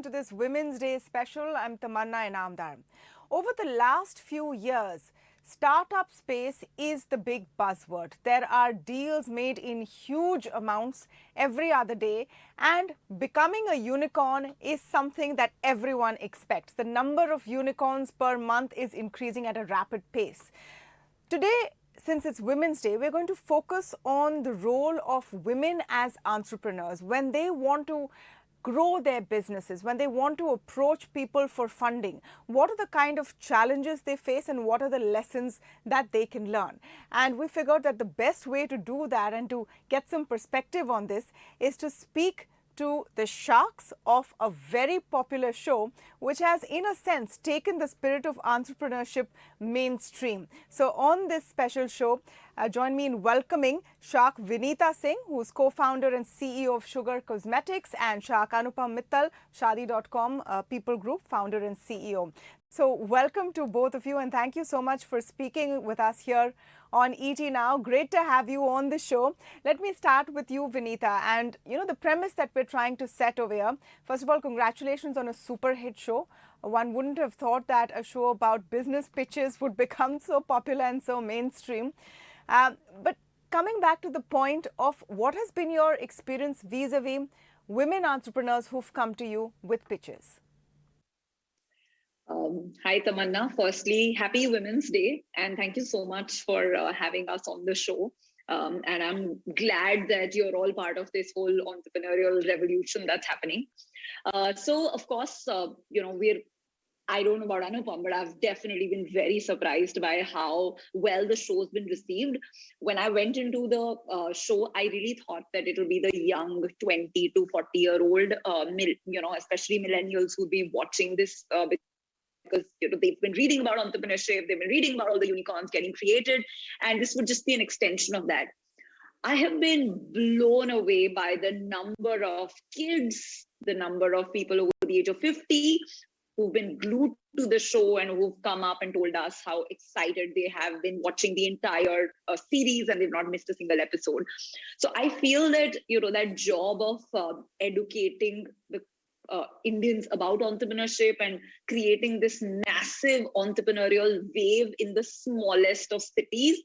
welcome to this Women's Day special. I'm Tamanna Inamdar. Over the last few years, startup space is the big buzzword. There are deals made in huge amounts every other day, and becoming a unicorn is something that everyone expects. The number of unicorns per month is increasing at a rapid pace. Today, since it's Women's Day, we're going to focus on the role of women as entrepreneurs when they want to grow their businesses, when they want to approach people for funding. What are the kind of challenges they face and what are the lessons that they can learn? And we figured that the best way to do that and to get some perspective on this is to speak to the sharks of a very popular show, which has, in a sense, taken the spirit of entrepreneurship mainstream. So on this special show, join me in welcoming Shark Vineeta Singh, who's co-founder and CEO of Sugar Cosmetics, and Shark Anupam Mittal, Shadi.com People Group, founder and CEO. So welcome to both of you, and thank you so much for speaking with us here on ET Now. Great to have you on the show. Let me start with you, Vineeta. And the premise that we're trying to set over here. First of all, congratulations on a super hit show. One wouldn't have thought that a show about business pitches would become so popular and so mainstream. But coming back to the point of what has been your experience vis-a-vis women entrepreneurs who've come to you with pitches? Hi, Tamanna. Firstly, happy Women's Day. And thank you so much for having us on the show. And I'm glad that you're all part of this whole entrepreneurial revolution that's happening. So, of course, I don't know about Anupam, but I've definitely been very surprised by how well the show's been received. When I went into the show, I really thought that it'll be the young 20 to 40-year-old, especially millennials who'd be watching this because they've been reading about entrepreneurship, they've been reading about all the unicorns getting created, and this would just be an extension of that. I have been blown away by the number of kids, the number of people over the age of 50 who've been glued to the show and who've come up and told us how excited they have been watching the entire series and they've not missed a single episode. So I feel that, that job of educating the Indians about entrepreneurship and creating this massive entrepreneurial wave in the smallest of cities,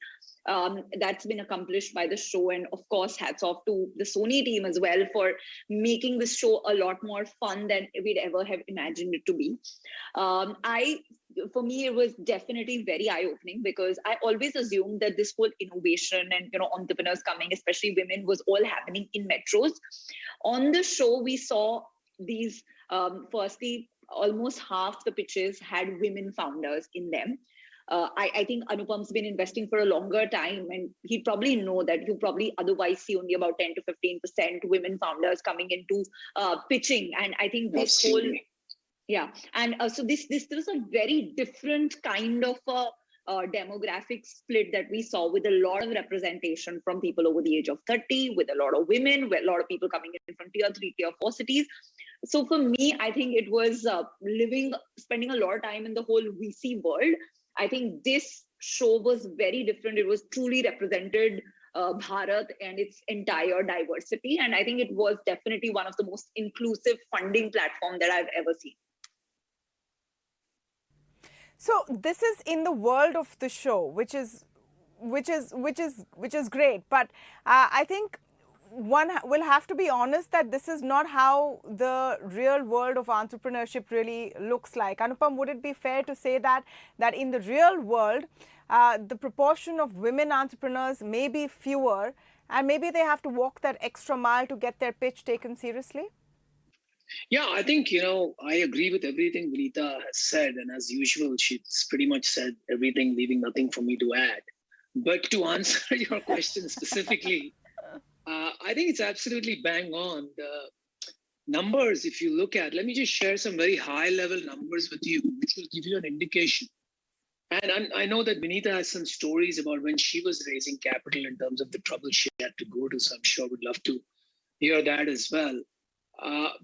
that's been accomplished by the show. And of course, hats off to the Sony team as well for making this show a lot more fun than we'd ever have imagined it to be. For me, it was definitely very eye-opening because I always assumed that this whole innovation and entrepreneurs coming, especially women, was all happening in metros. On the show, we saw these, firstly, almost half the pitches had women founders in them. I think Anupam's been investing for a longer time, and he'd probably know that you probably otherwise see only about 10 to 15% women founders coming into pitching. And I think this whole, and so this was a very different kind of demographic split that we saw, with a lot of representation from people over the age of 30, with a lot of women, with a lot of people coming in from tier 3, tier 4 cities. So for me, I think it was spending a lot of time in the whole VC world. I think this show was very different. It was truly represented Bharat and its entire diversity. And I think it was definitely one of the most inclusive funding platforms that I've ever seen. So this is in the world of the show, which is great. But I think one will have to be honest that this is not how the real world of entrepreneurship really looks like. Anupam, would it be fair to say that in the real world, the proportion of women entrepreneurs may be fewer, and maybe they have to walk that extra mile to get their pitch taken seriously? Yeah, I think, I agree with everything Vineeta has said. And as usual, she's pretty much said everything, leaving nothing for me to add. But to answer your question specifically, I think it's absolutely bang on. The numbers, if you look at, let me just share some very high level numbers with you, which will give you an indication. And I know that Vineeta has some stories about when she was raising capital in terms of the trouble she had to go to. So I'm sure we'd love to hear that as well.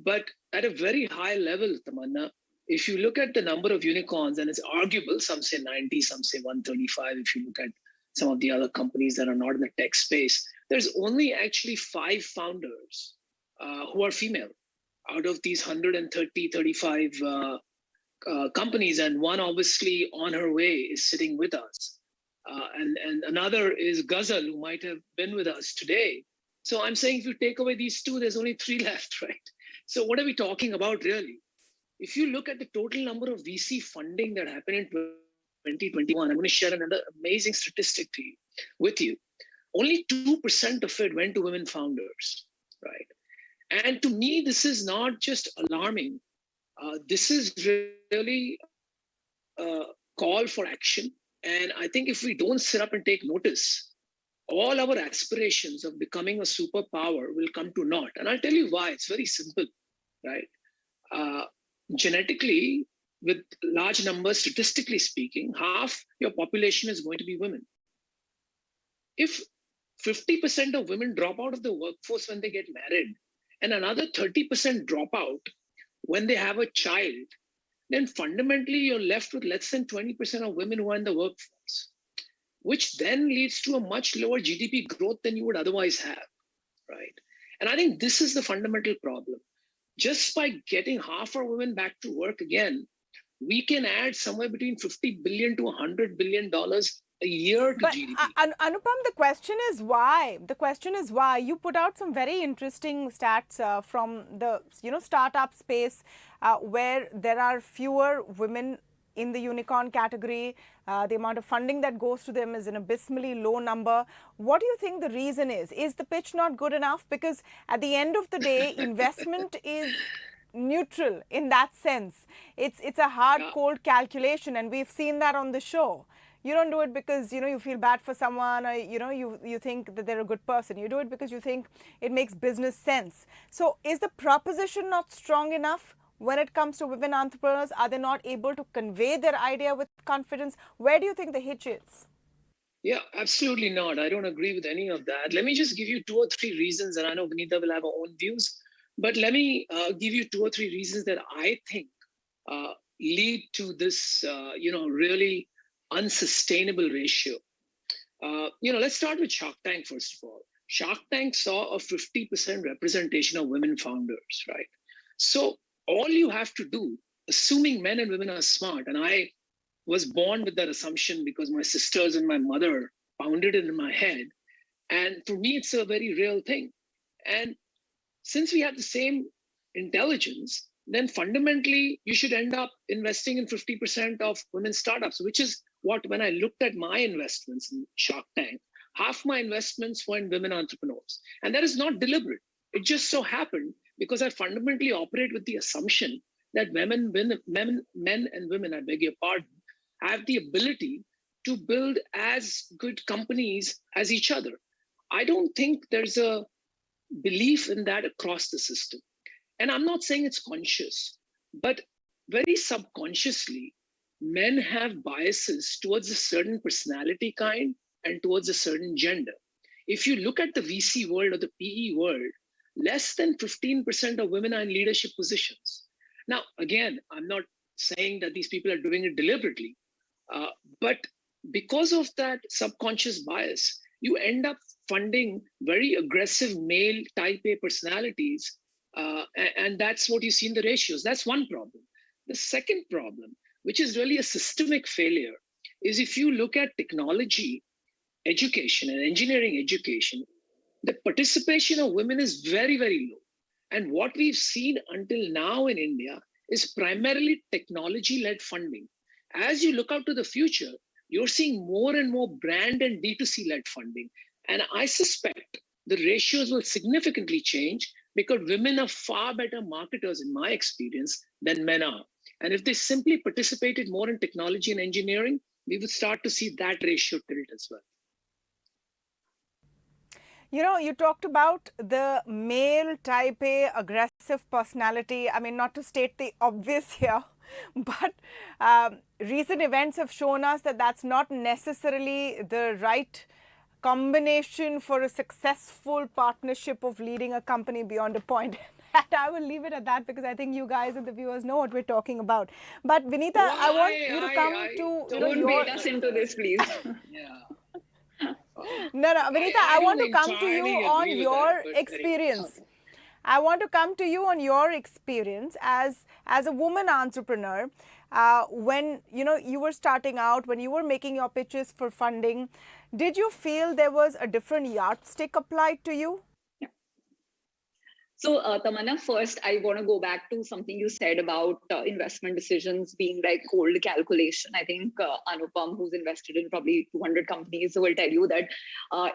But at a very high level, Tamanna, if you look at the number of unicorns, and it's arguable, some say 90, some say 135, if you look at some of the other companies that are not in the tech space, there's only actually 5 founders who are female. out of these 130, 35 companies, and one obviously on her way is sitting with us. And another is Ghazal, who might have been with us today. So I'm saying if you take away these two, there's only three left, right? So what are we talking about really? If you look at the total number of VC funding that happened in 2021, I'm going to share another amazing statistic to you, with you. Only 2% of it went to women founders, right? And to me, this is not just alarming. This is really a call for action. And I think if we don't sit up and take notice, all our aspirations of becoming a superpower will come to naught. And I'll tell you why. It's very simple, right? Genetically, with large numbers, statistically speaking, half your population is going to be women. If 50% of women drop out of the workforce when they get married, and another 30% drop out when they have a child, then fundamentally you're left with less than 20% of women who are in the workforce, which then leads to a much lower GDP growth than you would otherwise have, right? And I think this is the fundamental problem. Just by getting half our women back to work again, we can add somewhere between $50 billion to $100 billion a year to but, GDP. Anupam, the question is why? The question is why. You put out some very interesting stats from the startup space where there are fewer women in the unicorn category. The amount of funding that goes to them is an abysmally low number. What do you think the reason is? Is the pitch not good enough? Because at the end of the day, investment is neutral in that sense. It's a hard, cold calculation, and we've seen that on the show. You don't do it because you feel bad for someone, or you think that they're a good person. You do it because you think it makes business sense. So is the proposition not strong enough when it comes to women entrepreneurs? Are they not able to convey their idea with confidence? Where do you think the hitch is? Yeah, absolutely not. I don't agree with any of that. Let me just give you 2 or 3 reasons, and I know Vineeta will have her own views, but let me give you 2 or 3 reasons that I think lead to this, really unsustainable ratio. Let's start with Shark Tank, first of all. Shark Tank saw a 50% representation of women founders, right? So all you have to do, assuming men and women are smart, and I was born with that assumption because my sisters and my mother pounded it in my head. And for me, it's a very real thing. And since we have the same intelligence, then fundamentally you should end up investing in 50% of women's startups, which is what, when I looked at my investments in Shark Tank, half my investments were in women entrepreneurs. And that is not deliberate. It just so happened because I fundamentally operate with the assumption that men and women, I beg your pardon, have the ability to build as good companies as each other. I don't think there's a belief in that across the system. And I'm not saying it's conscious, but very subconsciously, men have biases towards a certain personality kind and towards a certain gender. If you look at the VC world or the PE world, less than 15% of women are in leadership positions. Now, again, I'm not saying that these people are doing it deliberately, but because of that subconscious bias, you end up funding very aggressive male type A personalities, and that's what you see in the ratios. That's one problem. The second problem, which is really a systemic failure, is if you look at technology education and engineering education, the participation of women is very, very low. And what we've seen until now in India is primarily technology-led funding. As you look out to the future, you're seeing more and more brand and D2C-led funding. And I suspect the ratios will significantly change because women are far better marketers, in my experience, than men are. And if they simply participated more in technology and engineering, we would start to see that ratio tilt as well. You talked about the male type A aggressive personality. I mean, not to state the obvious here, but recent events have shown us that that's not necessarily the right combination for a successful partnership of leading a company beyond a point. And I will leave it at that because I think you guys and the viewers know what we're talking about. But Vineeta, I want you to come to don't bait us into this, please. Yeah. No, Vineeta, I want to come to you on your experience. I want to come to you on your experience as a woman entrepreneur. When you were starting out, when you were making your pitches for funding, did you feel there was a different yardstick applied to you? So, Tamanna, first, I want to go back to something you said about investment decisions being like cold calculation. I think Anupam, who's invested in probably 200 companies, will tell you that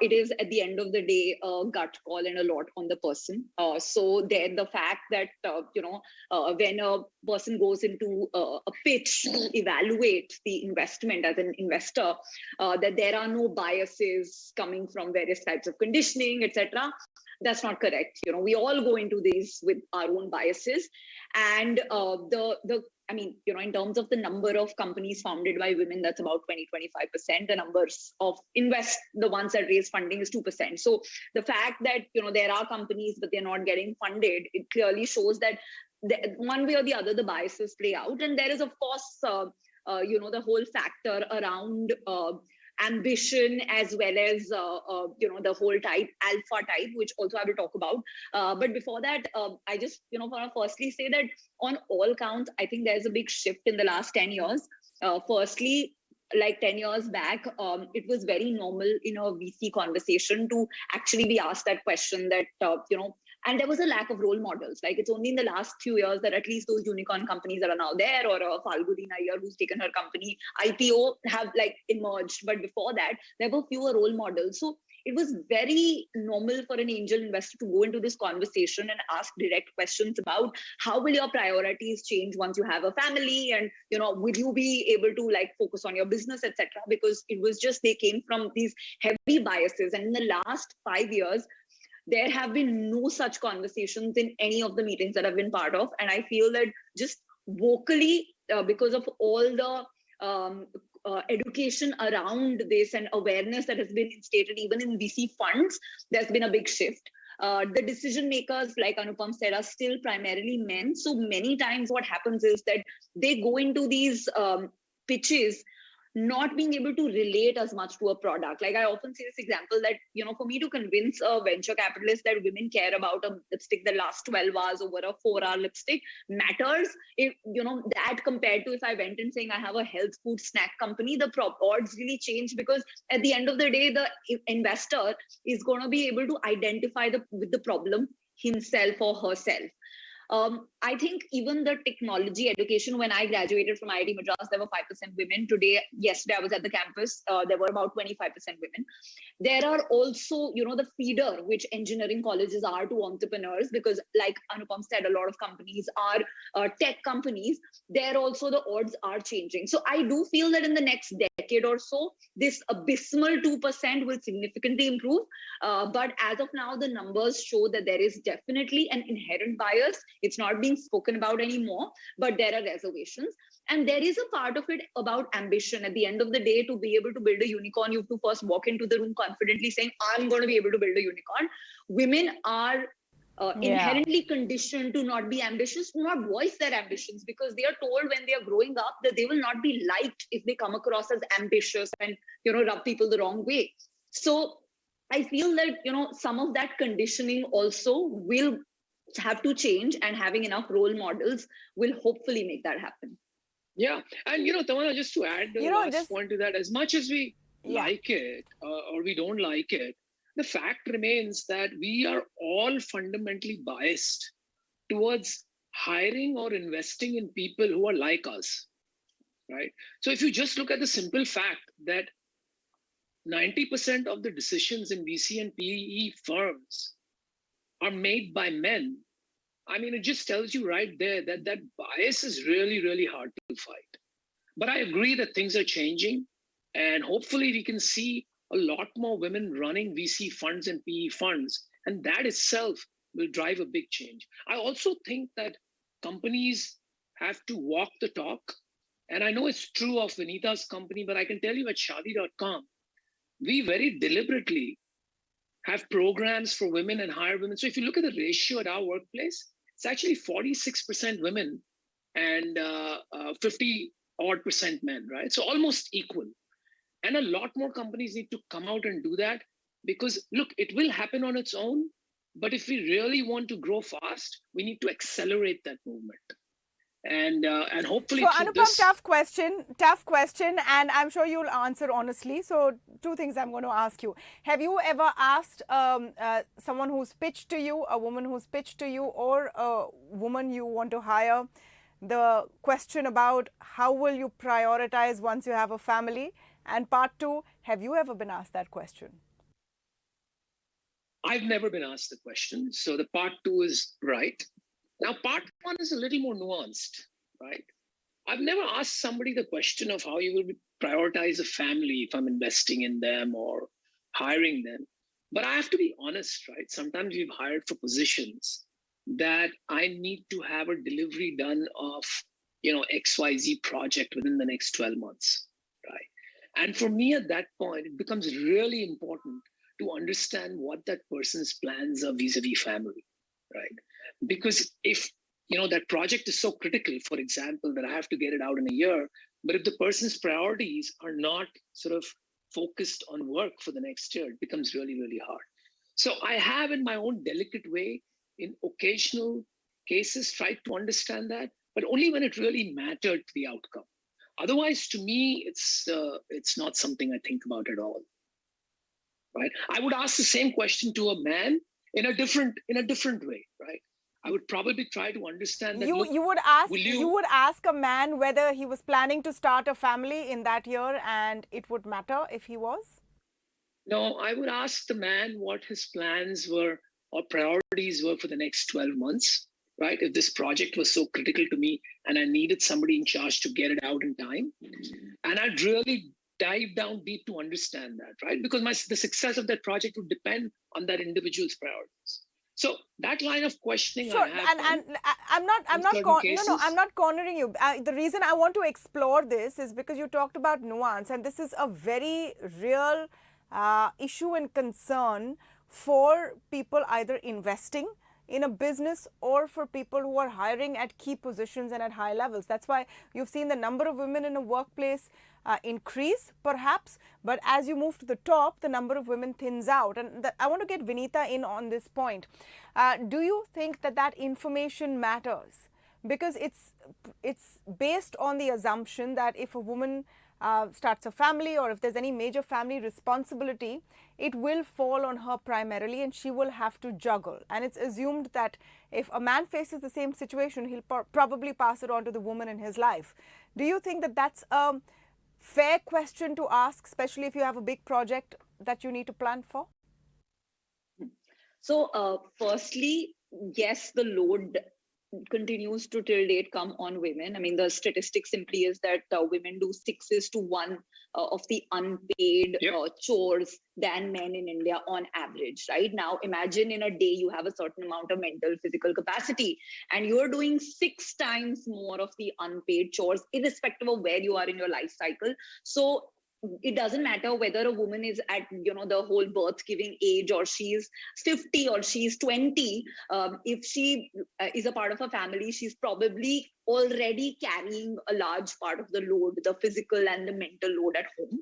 it is at the end of the day a gut call and a lot on the person. So, then the fact that, when a person goes into a pitch to evaluate the investment as an investor, that there are no biases coming from various types of conditioning, etc. That's not correct. We all go into these with our own biases, and in terms of the number of companies founded by women, that's about 20-25%. The numbers of the ones that raise funding is 2%. So the fact that there are companies but they're not getting funded, it clearly shows that one way or the other the biases play out. And there is of course the whole factor around ambition, as well as the whole alpha type, which also I will talk about. But before that, I just want to firstly say that on all counts, I think there's a big shift in the last 10 years. Firstly, like 10 years back, it was very normal in a VC conversation to actually be asked that question that, and there was a lack of role models. Like it's only in the last few years that at least those unicorn companies that are now there, or Falguni Nayyar who's taken her company IPO, have like emerged. But before that, there were fewer role models. So it was very normal for an angel investor to go into this conversation and ask direct questions about how will your priorities change once you have a family, and will you be able to like focus on your business, etc. Because it was just they came from these heavy biases. And in the last 5 years, there have been no such conversations in any of the meetings that I've been part of. And I feel that just vocally, because of all the education around this and awareness that has been instated even in VC funds, there's been a big shift. The decision makers, like Anupam said, are still primarily men. So many times what happens is that they go into these pitches not being able to relate as much to a product. Like I often say this example that, for me to convince a venture capitalist that women care about a lipstick that lasts 12 hours over a 4-hour lipstick matters, if, that compared to if I went in saying I have a health food snack company, the odds really change, because at the end of the day, the investor is going to be able to identify with the problem himself or herself. I think even the technology education, when I graduated from IIT Madras, there were 5% women. Today, yesterday I was at the campus, there were about 25% women. There are also, the feeder which engineering colleges are to entrepreneurs, because like Anupam said, a lot of companies are tech companies. There also the odds are changing. So I do feel that in the next decade or so, this abysmal 2% will significantly improve. But as of now, the numbers show that there is definitely an inherent bias. It's not being spoken about anymore, but there are reservations. And there is a part of it about ambition. At the end of the day, to be able to build a unicorn, you have to first walk into the room confidently saying, I'm going to be able to build a unicorn. Women are inherently conditioned to not be ambitious, to not voice their ambitions, because they are told when they are growing up that they will not be liked if they come across as ambitious and, rub people the wrong way. So I feel that, some of that conditioning also will have to change, and having enough role models will hopefully make that happen. Yeah. And, Tamanna, just to add the last point to that, as much as we like it or we don't like it, the fact remains that we are all fundamentally biased towards hiring or investing in people who are like us, right? So if you just look at the simple fact that 90% of the decisions in VC and PE firms are made by men, I mean, it just tells you right there that that bias is really, really hard to fight. But I agree that things are changing, and hopefully we can see a lot more women running VC funds and PE funds, and that itself will drive a big change. I also think that companies have to walk the talk, and I know it's true of Vineeta's company, but I can tell you at Shaadi.com, we very deliberately have programs for women and hire women. So if you look at the ratio at our workplace, it's actually 46% women and 50 odd percent men, right? So almost equal. And a lot more companies need to come out and do that, because look, it will happen on its own, But if we really want to grow fast, we need to accelerate that movement. And hopefully So, through Anupam, this. tough question, and I'm sure you'll answer honestly. So, two things I'm going to ask you. Have you ever asked someone who's pitched to you, a woman who's pitched to you, or a woman you want to hire, the question about how will you prioritize once you have a family? And part two, have you ever been asked that question? I've never been asked the question. So the part two is right. Now, part one is a little more nuanced, right? I've never asked somebody the question of how you will prioritize a family if I'm investing in them or hiring them. But I have to be honest, right? Sometimes we've hired for positions that I need to have a delivery done of, XYZ project within the next 12 months, right? And for me at that point, it becomes really important to understand what that person's plans are vis-a-vis family, right? Because if that project is so critical, for example, that I have to get it out in a year, but if the person's priorities are not sort of focused on work for the next year, it becomes really, really hard. So I have, in my own delicate way, in occasional cases, tried to understand that, but only when it really mattered to the outcome. Otherwise, to me, it's not something I think about at all. Right? I would ask the same question to a man in a different way, right? I would probably try to understand that. You would ask a man whether he was planning to start a family in that year, and it would matter if he was? No, I would ask the man what his plans were or priorities were for the next 12 months, right? If this project was so critical to me and I needed somebody in charge to get it out in time, and I'd really dive down deep to understand that, right? Because the success of that project would depend on that individual's priorities. So that line of questioning, sure, and I'm not cornering you. The reason I want to explore this is because you talked about nuance, and this is a very real issue and concern for people either investing in a business or for people who are hiring at key positions and at high levels. That's why you've seen the number of women in a workplace increase, perhaps, but as you move to the top, the number of women thins out. And I want to get Vineeta in on this point. Do you think that information matters? Because it's based on the assumption that if a woman starts a family, or if there's any major family responsibility, it will fall on her primarily and she will have to juggle. And it's assumed that if a man faces the same situation, he'll probably pass it on to the woman in his life. Do you think that that's a fair question to ask, especially if you have a big project that you need to plan for? So firstly, yes, the load continues to till date come on women. I mean, the statistic simply is that women do 6:1 of the unpaid chores than men in India on average, right? Now, imagine in a day you have a certain amount of mental, physical capacity, and you're doing 6 times more of the unpaid chores, irrespective of where you are in your life cycle. So it doesn't matter whether a woman is at the whole birth giving age, or she's 50 or she's 20. If she is a part of a family, she's probably already carrying a large part of the load, the physical and the mental load at home.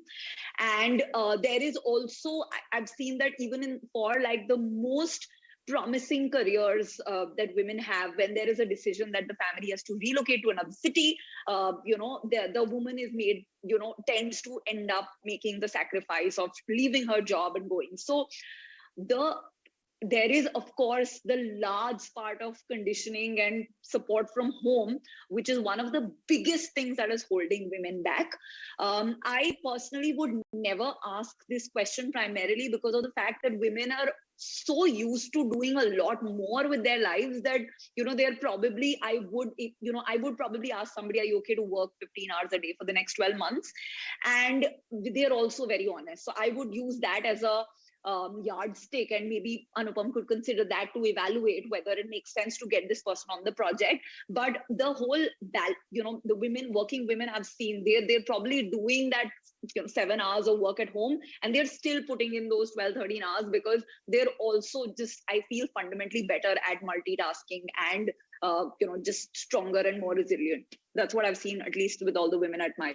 And there is also, I've seen that even for like the most promising careers that women have, when there is a decision that the family has to relocate to another city, the woman is made, tends to end up making the sacrifice of leaving her job and going. So there is, of course, the large part of conditioning and support from home, which is one of the biggest things that is holding women back. I personally would never ask this question, primarily because of the fact that women are so used to doing a lot more with their lives that they're probably, I would probably ask somebody, are you okay to work 15 hours a day for the next 12 months? And they're also very honest. So I would use that as a yardstick, and maybe Anupam could consider that to evaluate whether it makes sense to get this person on the project. But the whole the working women I've seen, they're probably doing that 7 hours of work at home, and they're still putting in those 12-13 hours because they're also just, I feel, fundamentally better at multitasking and just stronger and more resilient. That's what I've seen, at least with all the women at my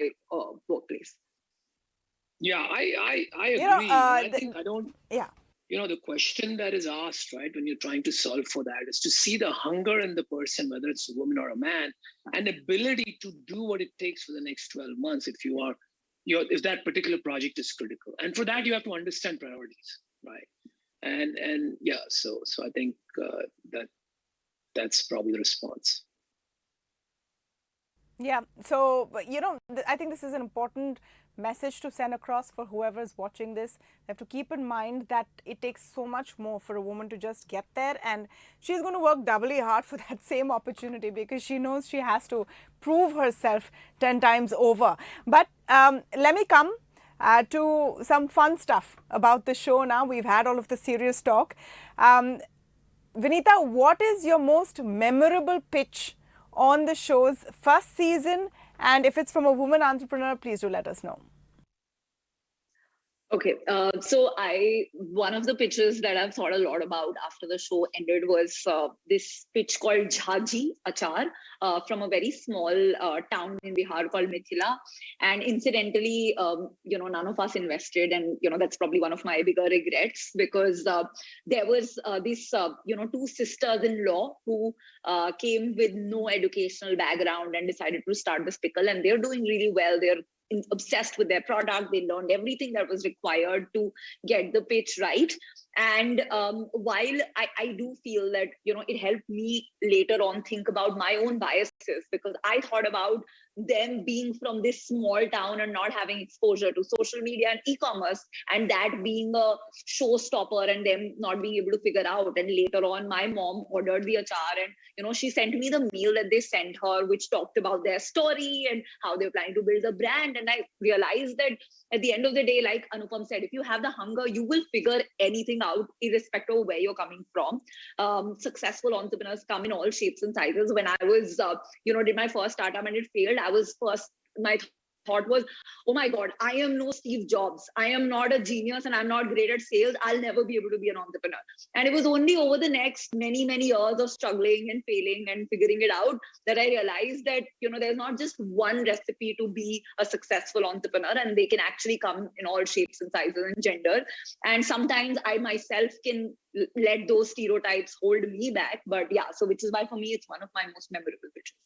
workplace. Yeah, I agree. I think I don't. Yeah. the question that is asked, right, when you're trying to solve for that is to see the hunger in the person, whether it's a woman or a man, and ability to do what it takes for the next 12 months if that particular project is critical. And for that, you have to understand priorities, right? And yeah, so I think that's probably the response. Yeah. So, I think this is an important message to send across for whoever is watching this. They have to keep in mind that it takes so much more for a woman to just get there, and she's going to work doubly hard for that same opportunity because she knows she has to prove herself 10 times over. But let me come to some fun stuff about the show now. We've had all of the serious talk. Vineeta, what is your most memorable pitch on the show's first season? And if it's from a woman entrepreneur, please do let us know. Okay, so one of the pitches that I've thought a lot about after the show ended was this pitch called Jhaji Achar from a very small town in Bihar called Mithila. And incidentally, none of us invested, and that's probably one of my bigger regrets because there was this two sisters-in-law who came with no educational background and decided to start this pickle, and they're doing really well. They're obsessed with their product. They learned everything that was required to get the pitch right. And while I do feel that, it helped me later on think about my own biases, because I thought about them being from this small town and not having exposure to social media and e-commerce, and that being a showstopper and them not being able to figure out. And later on, my mom ordered the achar, and she sent me the meal that they sent her, which talked about their story and how they're planning to build a brand. And I realized that at the end of the day, like Anupam said, if you have the hunger, you will figure anything out, irrespective of where you're coming from. Successful entrepreneurs come in all shapes and sizes. When I was, did my first startup and it failed, my thought was, oh my God, I am no Steve Jobs. I am not a genius and I'm not great at sales. I'll never be able to be an entrepreneur. And it was only over the next many, many years of struggling and failing and figuring it out that I realized that, there's not just one recipe to be a successful entrepreneur, and they can actually come in all shapes and sizes and gender. And sometimes I myself can let those stereotypes hold me back. But yeah, so which is why for me, it's one of my most memorable pitches.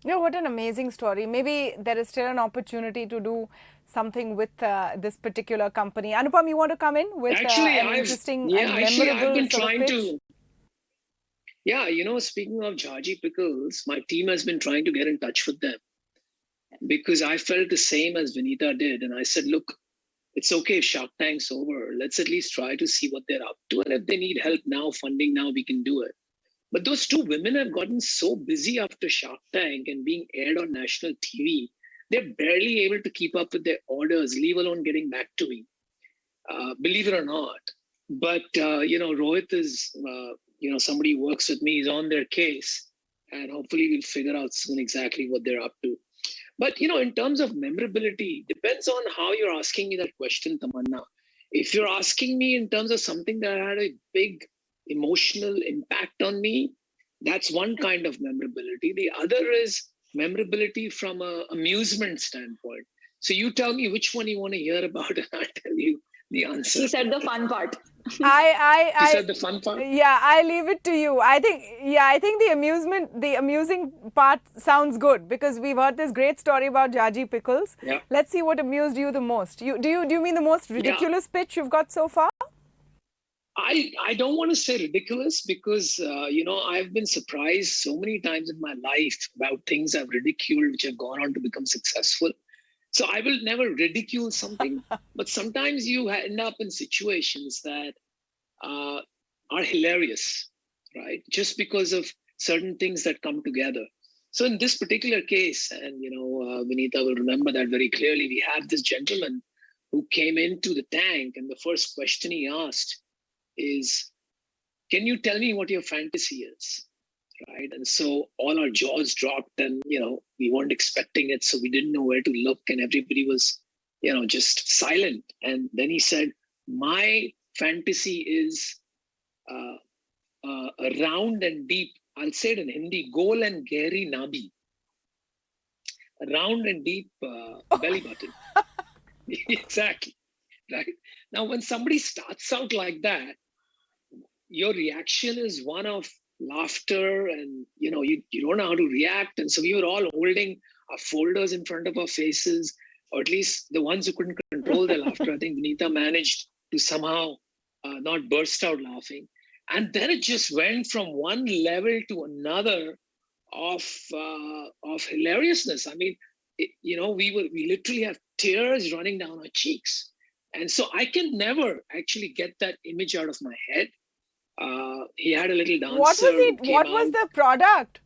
What an amazing story. Maybe there is still an opportunity to do something with this particular company. Anupam, you want to come in with an interesting and memorable I've been sort trying of pitch? Speaking of Jhaji Pickles, my team has been trying to get in touch with them because I felt the same as Vineeta did. And I said, look, it's okay if Shark Tank's over. Let's at least try to see what they're up to. And if they need help now, funding now, we can do it. But those two women have gotten so busy after Shark Tank and being aired on national TV, they're barely able to keep up with their orders, leave alone getting back to me. Believe it or not. But, Rohit is, somebody who works with me, is on their case. And hopefully we'll figure out soon exactly what they're up to. But, in terms of memorability, depends on how you're asking me that question, Tamanna. If you're asking me in terms of something that had a big emotional impact on me, that's one kind of memorability. The other is memorability from an amusement standpoint. So you tell me which one you want to hear about, and I'll tell you the answer. He said the fun part. You said the fun part? Yeah, I leave it to you. I think the amusing part sounds good because we've heard this great story about Jhaji Pickles. Yeah. Let's see what amused you the most. Do you mean the most ridiculous pitch you've got so far? I don't want to say ridiculous because, I've been surprised so many times in my life about things I've ridiculed, which have gone on to become successful. So I will never ridicule something, but sometimes you end up in situations that are hilarious, right? Just because of certain things that come together. So in this particular case, and, Vineeta will remember that very clearly, we had this gentleman who came into the tank, and the first question he asked is, can you tell me what your fantasy is? Right. And so all our jaws dropped and, we weren't expecting it. So we didn't know where to look and everybody was, just silent. And then he said, my fantasy is a round and deep, I'll say it in Hindi, Gol and Gehri Nabi. A round and deep belly button. Exactly. right? Now, when somebody starts out like that, your reaction is one of laughter, and you don't know how to react. And so we were all holding our folders in front of our faces, or at least the ones who couldn't control their laughter. I think Vineeta managed to somehow not burst out laughing. And then it just went from one level to another of hilariousness. I mean, we literally have tears running down our cheeks. And so I can never actually get that image out of my head. He had a little dancer. What was it? Who came What was out. the product?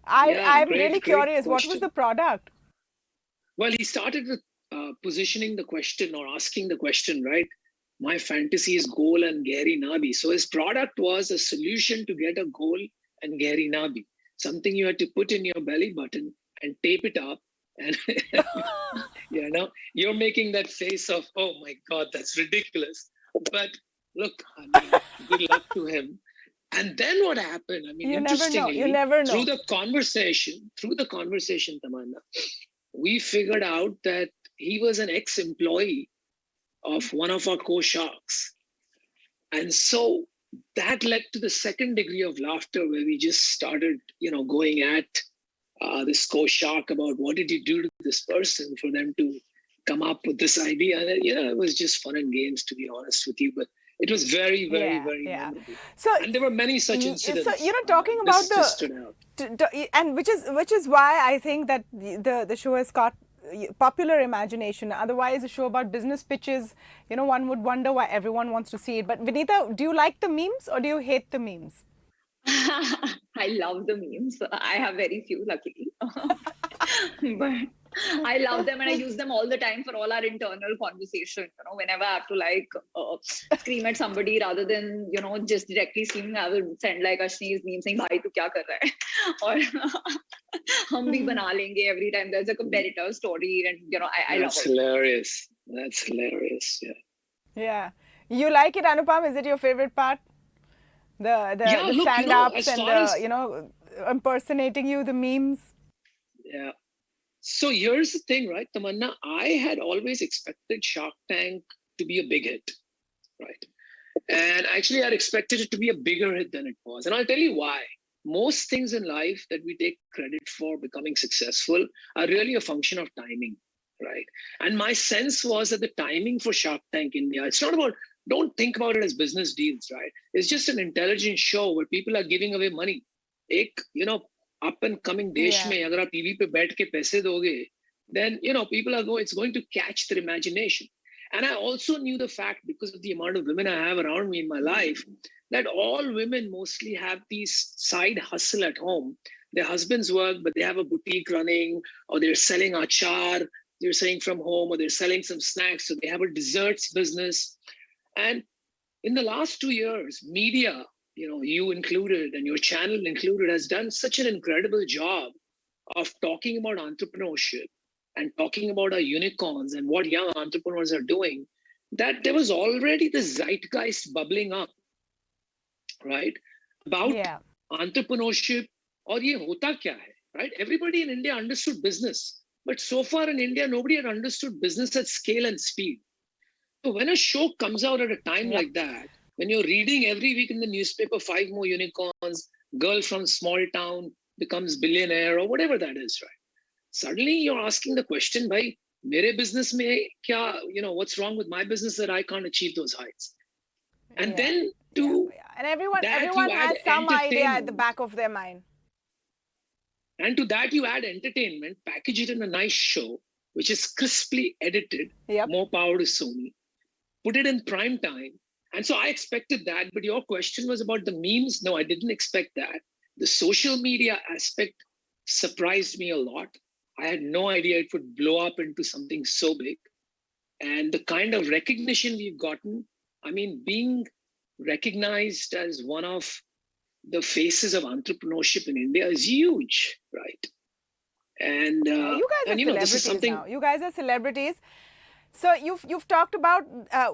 I'm Great, really great curious. What was question. the product? Well, he started with positioning the question or asking the question, right? My fantasy is goal and Gary Nabi. So his product was a solution to get a goal and Gary Nabi, something you had to put in your belly button and tape it up. And you're making that face of, oh my God, that's ridiculous. But look, I mean, good luck to him. And then what happened? I mean, You interestingly, never know. through the conversation, Tamanna, we figured out that he was an ex-employee of one of our co-sharks. And so that led to the second degree of laughter, where we just started, going at this co-shark about what did you do to this person for them to come up with this idea. And, it was just fun and games, to be honest with you. But it was very, very, very memorable. So, and there were many such incidents. So, talking about this stood out. And which is why I think that the show has got popular imagination. Otherwise, a show about business pitches, one would wonder why everyone wants to see it. But Vineeta, do you like the memes or do you hate the memes? I love the memes. I have very few, luckily. But I love them, and I use them all the time for all our internal conversation. Whenever I have to scream at somebody rather than just directly screaming, I will send like Ashni's meme saying, "Bhai, tu kya kar raha hai?" Or hum bhi bana lenge every time there's a competitor story, and I love it. That's hilarious. That's hilarious. Yeah. Yeah. You like it, Anupam? Is it your favorite part? The stand-ups and the impersonating you, the memes. Yeah. So here's the thing, right, Tamanna? I had always expected Shark Tank to be a big hit, right? And actually, I'd expected it to be a bigger hit than it was. And I'll tell you why. Most things in life that we take credit for becoming successful are really a function of timing, right? And my sense was that the timing for Shark Tank India, it's not about, don't think about it as business deals, right? It's just an intelligent show where people are giving away money. Up and coming desh mein, agar aap TV pe baith ke paise doge, then, people are going, it's going to catch their imagination. And I also knew the fact, because of the amount of women I have around me in my life, that all women mostly have these side hustle at home. Their husbands work, but they have a boutique running, or they're selling achar, they're selling from home, or they're selling some snacks. So they have a desserts business. And in the last 2 years, media, you included and your channel included, has done such an incredible job of talking about entrepreneurship and talking about our unicorns and what young entrepreneurs are doing, that there was already the zeitgeist bubbling up, right? About entrepreneurship, or ye hota kya hai, right? Everybody in India understood business, but so far in India, nobody had understood business at scale and speed. So when a show comes out at a time like that, when you're reading every week in the newspaper, 5 more unicorns, girl from small town becomes billionaire, or whatever that is, right? Suddenly you're asking the question, bhai, mere business mein kya, what's wrong with my business that I can't achieve those heights? And then and everyone has some idea at the back of their mind. And to that you add entertainment, package it in a nice show, which is crisply edited, more power to Sony, put it in prime time. And so I expected that, but your question was about the memes. No, I didn't expect that. The social media aspect surprised me a lot. I had no idea it would blow up into something so big. And the kind of recognition we've gotten, I mean, being recognized as one of the faces of entrepreneurship in India is huge, right? And you guys are celebrities this is something. now. You guys are celebrities. So you've talked about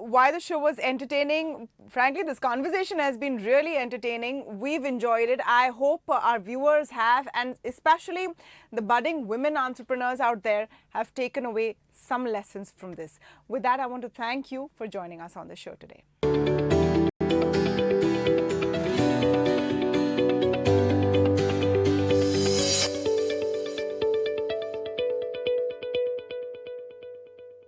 why the show was entertaining. Frankly, this conversation has been really entertaining. We've enjoyed it. I hope our viewers have, and especially the budding women entrepreneurs out there have taken away some lessons from this. With that, I want to thank you for joining us on the show today.